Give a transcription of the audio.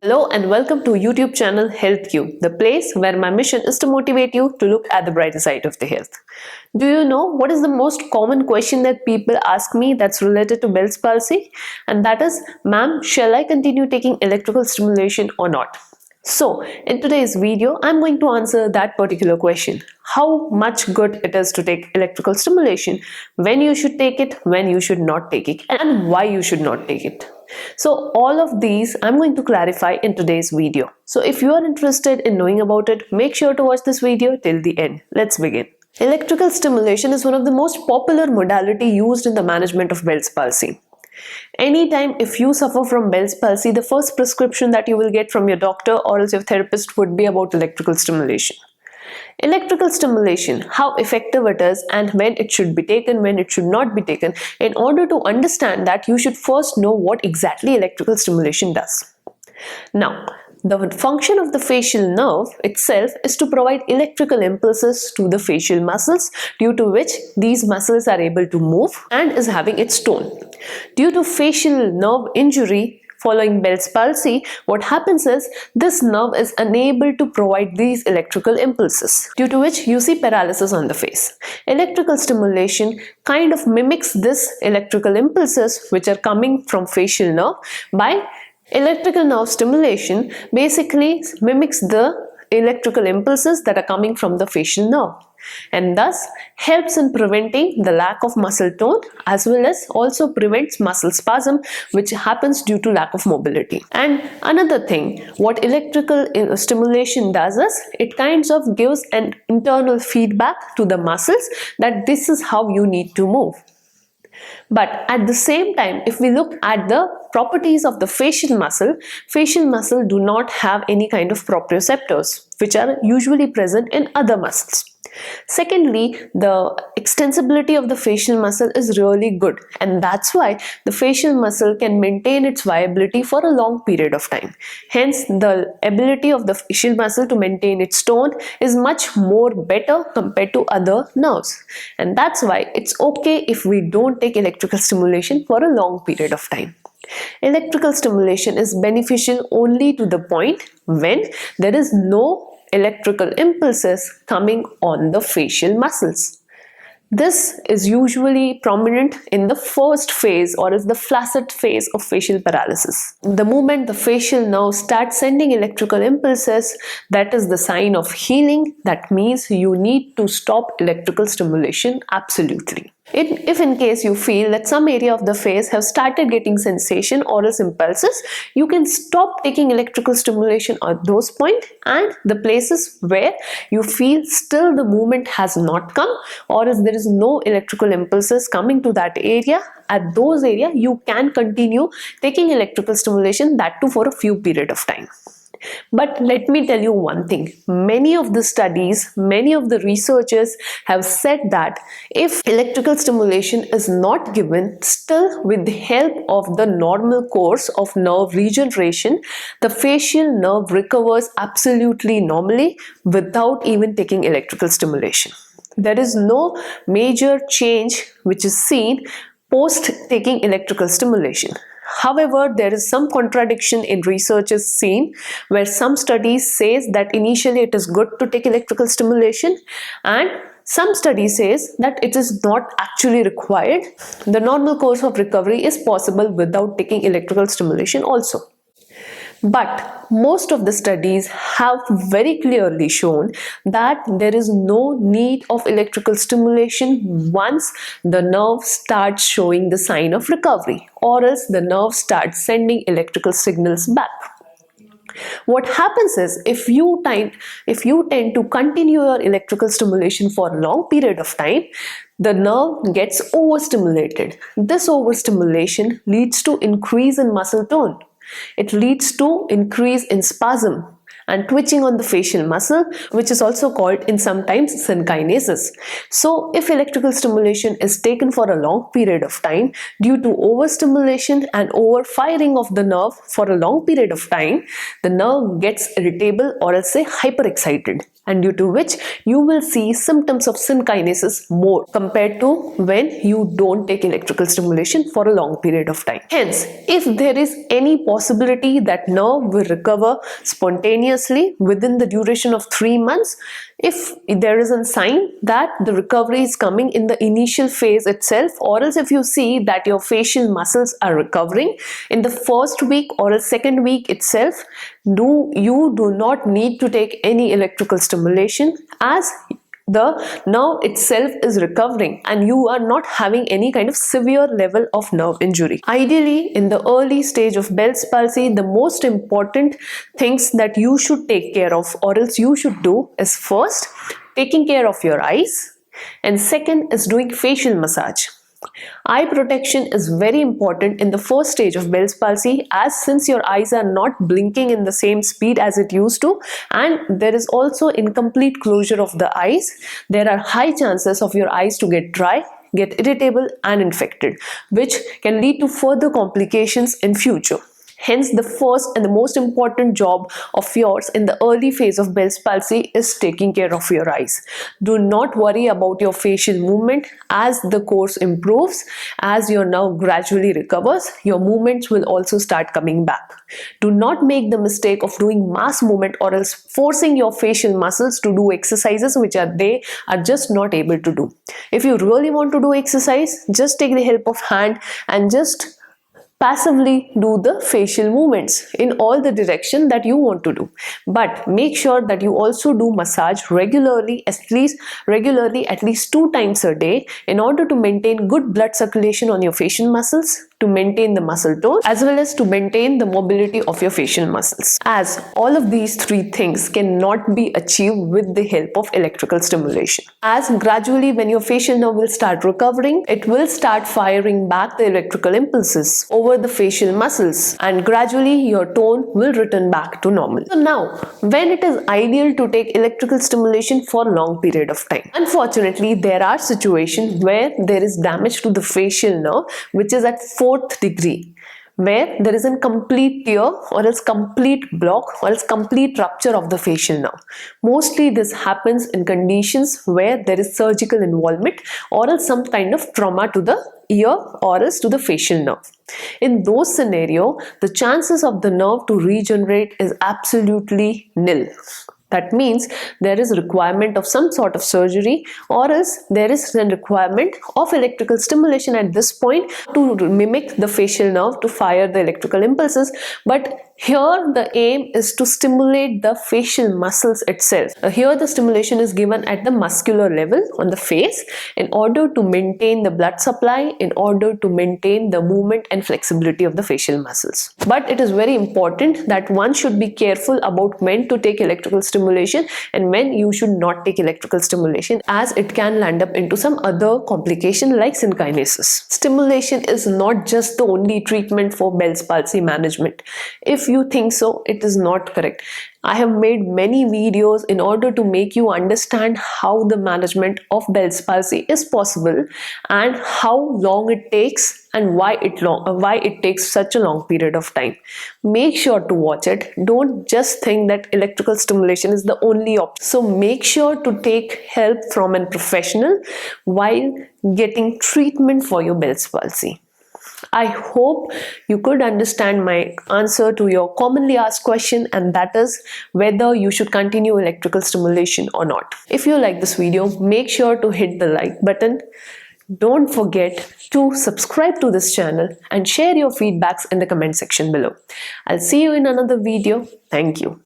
Hello and welcome to YouTube channel HealthQ, the place where my mission is to motivate you to look at the brighter side of the health. Do you know what is the most common question that people ask me that's related to Bell's palsy? And that is, ma'am, shall I continue taking electrical stimulation or not? So, in today's video, I'm going to answer that particular question. How much good it is to take electrical stimulation, when you should take it, when you should not take it, and why you should not take it. So all of these I'm going to clarify in today's video. So if you are interested in knowing about it, make sure to watch this video till the end. Let's begin. Electrical stimulation is one of the most popular modality used in the management of Bell's palsy. Anytime if you suffer from Bell's palsy, the first prescription that you will get from your doctor or else your therapist would be about electrical stimulation. Electrical stimulation, how effective it is and when it should be taken, when it should not be taken. In order to understand that, you should first know what exactly electrical stimulation does. Now, the function of the facial nerve itself is to provide electrical impulses to the facial muscles, due to which these muscles are able to move and is having its tone. Due to facial nerve injury following Bell's palsy, what happens is this nerve is unable to provide these electrical impulses, due to which you see paralysis on the face. Electrical stimulation kind of mimics this electrical impulses which are coming from facial nerve. By electrical nerve stimulation basically mimics the electrical impulses that are coming from the facial nerve, and thus helps in preventing the lack of muscle tone, as well as also prevents muscle spasm which happens due to lack of mobility. And another thing, what electrical stimulation does is it kinds of gives an internal feedback to the muscles that this is how you need to move. But at the same time, if we look at the properties of the facial muscle do not have any kind of proprioceptors which are usually present in other muscles. Secondly, the extensibility of the facial muscle is really good, and that's why the facial muscle can maintain its viability for a long period of time. Hence, the ability of the facial muscle to maintain its tone is much more better compared to other nerves, and that's why it's okay if we don't take electrical stimulation for a long period of time. Electrical stimulation is beneficial only to the point when there is no electrical impulses coming on the facial muscles. This is usually prominent in the first phase, or is the flaccid phase of facial paralysis. The moment the facial nerve starts sending electrical impulses, that is the sign of healing. That means you need to stop electrical stimulation absolutely. If in case you feel that some area of the face have started getting sensation or else impulses, you can stop taking electrical stimulation at those points, and the places where you feel still the movement has not come, or as there is no electrical impulses coming to that area, at those areas you can continue taking electrical stimulation, that too for a few period of time. But let me tell you one thing, many of the studies, many of the researchers have said that if electrical stimulation is not given, still with the help of the normal course of nerve regeneration, the facial nerve recovers absolutely normally without even taking electrical stimulation. There is no major change which is seen post taking electrical stimulation. However, there is some contradiction in researches seen, where some studies says that initially it is good to take electrical stimulation, and some studies says that it is not actually required. The normal course of recovery is possible without taking electrical stimulation also. But most of the studies have very clearly shown that there is no need of electrical stimulation once the nerve starts showing the sign of recovery, or else the nerve starts sending electrical signals back. What happens is, if you tend to continue your electrical stimulation for a long period of time, the nerve gets overstimulated. This overstimulation leads to increase in muscle tone. It leads to increase in spasm, and twitching on the facial muscle, which is also called in sometimes synkinesis. So if electrical stimulation is taken for a long period of time due to overstimulation and overfiring of the nerve for a long period of time, the nerve gets irritable or else say hyperexcited, and due to which you will see symptoms of synkinesis more compared to when you don't take electrical stimulation for a long period of time. Hence, if there is any possibility that nerve will recover spontaneously within the duration of 3 months, if there is a sign that the recovery is coming in the initial phase itself, or else if you see that your facial muscles are recovering in the first week or a second week itself, you do not need to take any electrical stimulation, as the nerve itself is recovering and you are not having any kind of severe level of nerve injury. Ideally, in the early stage of Bell's palsy, the most important things that you should take care of or else you should do is first taking care of your eyes, and second is doing facial massage. Eye protection is very important in the first stage of Bell's palsy, as since your eyes are not blinking in the same speed as it used to, and there is also incomplete closure of the eyes, there are high chances of your eyes to get dry, get irritable and infected, which can lead to further complications in future. Hence, the first and the most important job of yours in the early phase of Bell's palsy is taking care of your eyes. Do not worry about your facial movement. As the course improves, as your nerve gradually recovers, your movements will also start coming back. Do not make the mistake of doing mass movement or else forcing your facial muscles to do exercises which they are just not able to do. If you really want to do exercise, just take the help of hand and just passively do the facial movements in all the direction that you want to do. But make sure that you also do massage regularly, at least 2 times a day, in order to maintain good blood circulation on your facial muscles, to maintain the muscle tone, as well as to maintain the mobility of your facial muscles. As all of these 3 things cannot be achieved with the help of electrical stimulation. As gradually when your facial nerve will start recovering, it will start firing back the electrical impulses over the facial muscles, and gradually your tone will return back to normal. So now, when it is ideal to take electrical stimulation for a long period of time? Unfortunately, there are situations where there is damage to the facial nerve which is at 4th degree, where there is a complete tear or else complete block or else complete rupture of the facial nerve. Mostly this happens in conditions where there is surgical involvement or else some kind of trauma to the ear or else to the facial nerve. In those scenarios, the chances of the nerve to regenerate is absolutely nil. That means there is a requirement of some sort of surgery, or else there is a requirement of electrical stimulation at this point to mimic the facial nerve to fire the electrical impulses. But here the aim is to stimulate the facial muscles itself. Here the stimulation is given at the muscular level on the face in order to maintain the blood supply, in order to maintain the movement and flexibility of the facial muscles. But it is very important that one should be careful about when to take electrical stimulation and when you should not take electrical stimulation, as it can land up into some other complication like synkinesis. Stimulation is not just the only treatment for Bell's palsy management. If you think so, it is not correct. I have made many videos in order to make you understand how the management of Bell's palsy is possible and how long it takes and why it takes such a long period of time. Make sure to watch it. Don't just think that electrical stimulation is the only option. So make sure to take help from a professional while getting treatment for your Bell's palsy. I hope you could understand my answer to your commonly asked question, and that is whether you should continue electrical stimulation or not. If you like this video, make sure to hit the like button. Don't forget to subscribe to this channel and share your feedbacks in the comment section below. I'll see you in another video. Thank you.